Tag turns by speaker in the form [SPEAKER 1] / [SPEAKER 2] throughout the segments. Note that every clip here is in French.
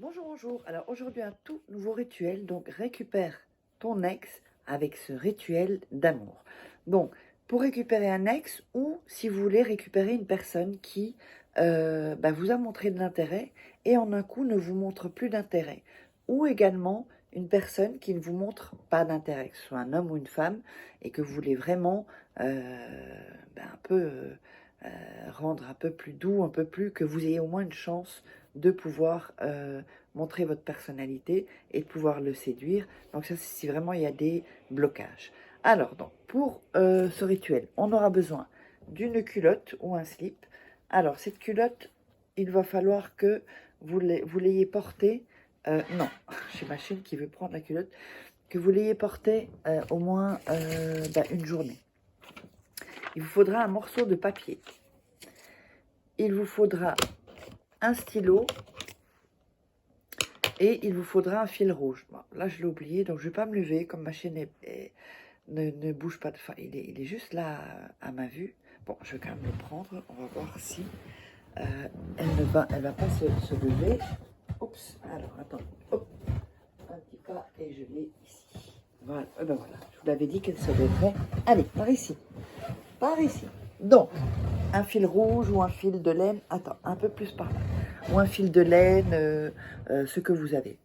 [SPEAKER 1] Bonjour, bonjour. Alors aujourd'hui un tout nouveau rituel, donc récupère ton ex avec ce rituel d'amour. Donc pour récupérer un ex ou si vous voulez récupérer une personne qui vous a montré de l'intérêt et en un coup ne vous montre plus d'intérêt. Ou également une personne qui ne vous montre pas d'intérêt, que ce soit un homme ou une femme, et que vous voulez vraiment un peu rendre un peu plus doux, un peu plus, que vous ayez au moins une chance de pouvoir montrer votre personnalité et de pouvoir le séduire. Donc ça, c'est si vraiment il y a des blocages. Alors, donc, pour ce rituel, on aura besoin d'une culotte ou un slip. Alors, cette culotte, il va falloir que vous l'ayez portée, non, j'ai ma chienne qui veut prendre la culotte, que vous l'ayez portée au moins une journée. Il vous faudra un morceau de papier. Il vous faudra un stylo et il vous faudra un fil rouge. Bon, là, je l'ai oublié, donc je ne vais pas me lever, comme ma chaîne ne bouge pas. Enfin, il est juste là à ma vue. Bon, je vais quand même le prendre. On va voir si elle va pas se lever. Oups, alors, attends. Hop, un petit pas et je l'ai ici. Voilà, voilà. Je vous l'avais dit qu'elle se lèverait. Allez, par ici. Par ici. Donc, un fil rouge ou un fil de laine. Attends, un peu plus par là. Ou un fil de laine, ce que vous avez.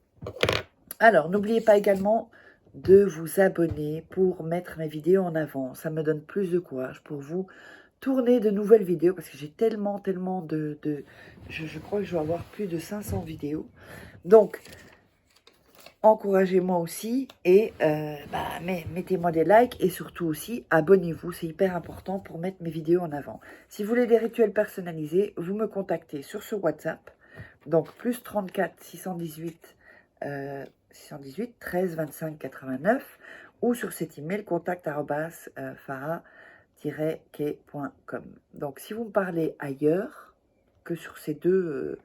[SPEAKER 1] Alors, n'oubliez pas également de vous abonner pour mettre mes vidéos en avant. Ça me donne plus de courage pour vous tourner de nouvelles vidéos parce que j'ai tellement je crois que je vais avoir plus de 500 vidéos. Donc, encouragez-moi aussi et mettez-moi des likes et surtout aussi abonnez-vous, c'est hyper important pour mettre mes vidéos en avant. Si vous voulez des rituels personnalisés, vous me contactez sur ce WhatsApp, donc plus 34 618 13 25 89 ou sur cet email contact@farah-kay.com. Donc si vous me parlez ailleurs que sur ces deux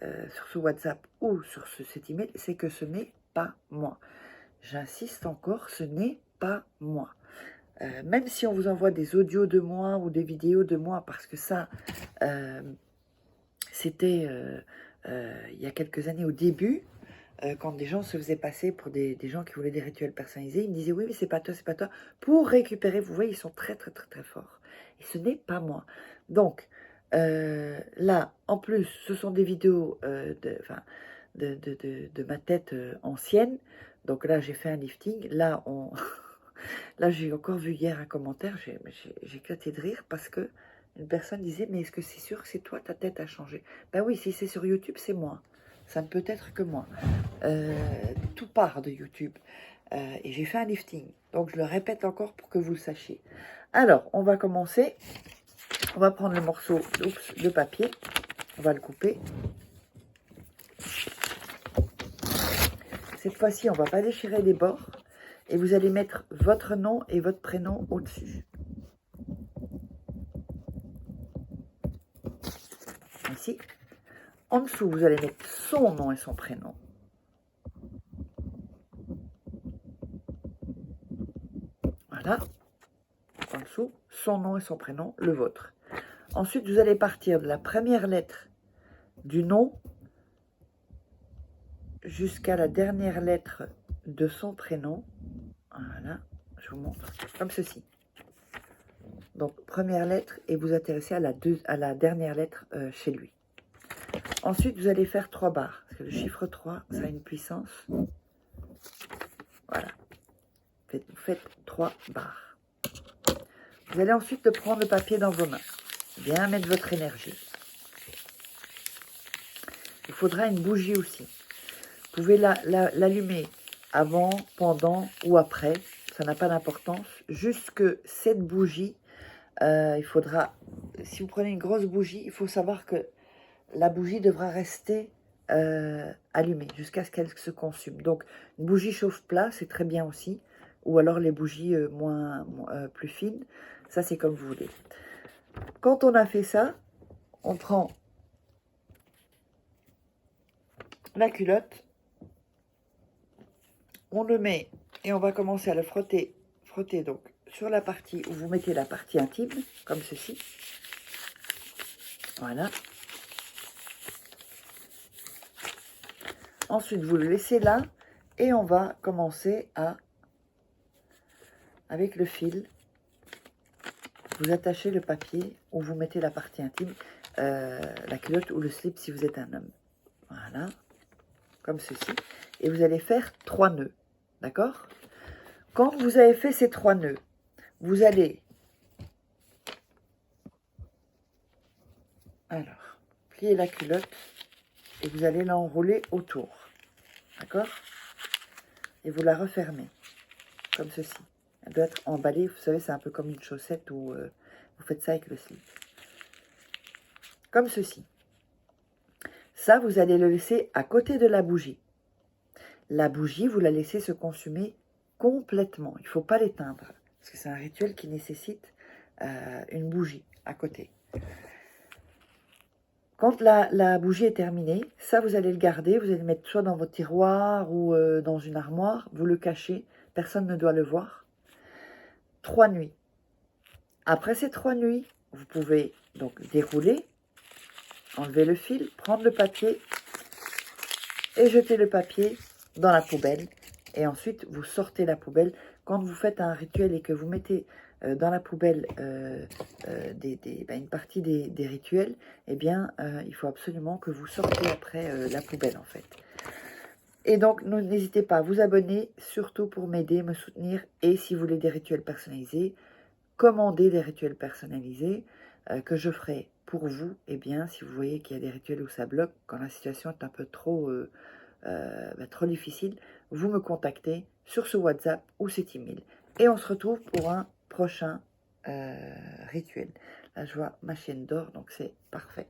[SPEAKER 1] sur ce WhatsApp ou sur cet email, c'est que ce n'est pas moi. J'insiste encore, ce n'est pas moi. Même si on vous envoie des audios de moi ou des vidéos de moi, parce que ça, c'était il y a quelques années au début, quand des gens se faisaient passer pour des gens qui voulaient des rituels personnalisés, ils me disaient oui, mais c'est pas toi, pour récupérer. Vous voyez, ils sont très forts. Et ce n'est pas moi. Donc, là, en plus, ce sont des vidéos de ma tête ancienne. Donc là, j'ai fait un lifting. Là, là j'ai encore vu hier un commentaire. J'ai éclaté de rire parce que une personne disait, mais est-ce que c'est sûr que c'est toi, ta tête a changé? Ben oui, si c'est sur YouTube, c'est moi. Ça ne peut être que moi. Tout part de YouTube. Et j'ai fait un lifting. Donc, je le répète encore pour que vous le sachiez. Alors, on va commencer. On va prendre le morceau de papier. On va le couper. Cette fois-ci, on ne va pas déchirer les bords. Et vous allez mettre votre nom et votre prénom au-dessus. Ici. En dessous, vous allez mettre son nom et son prénom. Voilà. En dessous, son nom et son prénom, le vôtre. Ensuite, vous allez partir de la première lettre du nom jusqu'à la dernière lettre de son prénom. Voilà, je vous montre, comme ceci. Donc, première lettre et vous atterrissez à la dernière lettre chez lui. Ensuite, vous allez faire 3 barres, parce que le chiffre 3, ça a une puissance. Voilà. Vous faites 3 barres. Vous allez ensuite prendre le papier dans vos mains. Bien mettre votre énergie. Il faudra une bougie aussi. Vous pouvez l'allumer avant, pendant ou après. Ça n'a pas d'importance. Juste que cette bougie, il faudra... Si vous prenez une grosse bougie, il faut savoir que la bougie devra rester allumée jusqu'à ce qu'elle se consume. Donc, une bougie chauffe-plat, c'est très bien aussi. Ou alors les bougies plus fines. Ça, c'est comme vous voulez. Quand on a fait ça, on prend la culotte, on le met et on va commencer à le frotter donc sur la partie où vous mettez la partie intime, comme ceci. Voilà. Ensuite, vous le laissez là et on va commencer à, avec le fil, vous attachez le papier où vous mettez la partie intime, la culotte ou le slip si vous êtes un homme. Voilà, comme ceci. Et vous allez faire 3 nœuds, d'accord? Quand vous avez fait ces 3 nœuds, vous allez, alors, plier la culotte et vous allez l'enrouler autour, d'accord? Et vous la refermez, comme ceci. Elle doit être emballée, vous savez, c'est un peu comme une chaussette où vous faites ça avec le slip. Comme ceci. Ça, vous allez le laisser à côté de la bougie. La bougie, vous la laissez se consumer complètement. Il ne faut pas l'éteindre, parce que c'est un rituel qui nécessite une bougie à côté. Quand la bougie est terminée, ça, vous allez le garder. Vous allez le mettre soit dans votre tiroir ou dans une armoire. Vous le cachez. Personne ne doit le voir. 3 nuits. Après ces 3 nuits, vous pouvez donc dérouler, enlever le fil, prendre le papier et jeter le papier dans la poubelle. Et ensuite, vous sortez la poubelle. Quand vous faites un rituel et que vous mettez dans la poubelle une partie des rituels, eh bien, il faut absolument que vous sortiez après la poubelle, en fait. Et donc, n'hésitez pas à vous abonner, surtout pour m'aider, me soutenir. Et si vous voulez des rituels personnalisés, commandez des rituels personnalisés que je ferai pour vous. Eh bien, si vous voyez qu'il y a des rituels où ça bloque, quand la situation est un peu trop difficile, vous me contactez sur ce WhatsApp ou cet email. Et on se retrouve pour un prochain rituel. Là, je vois ma chienne d'or, donc c'est parfait.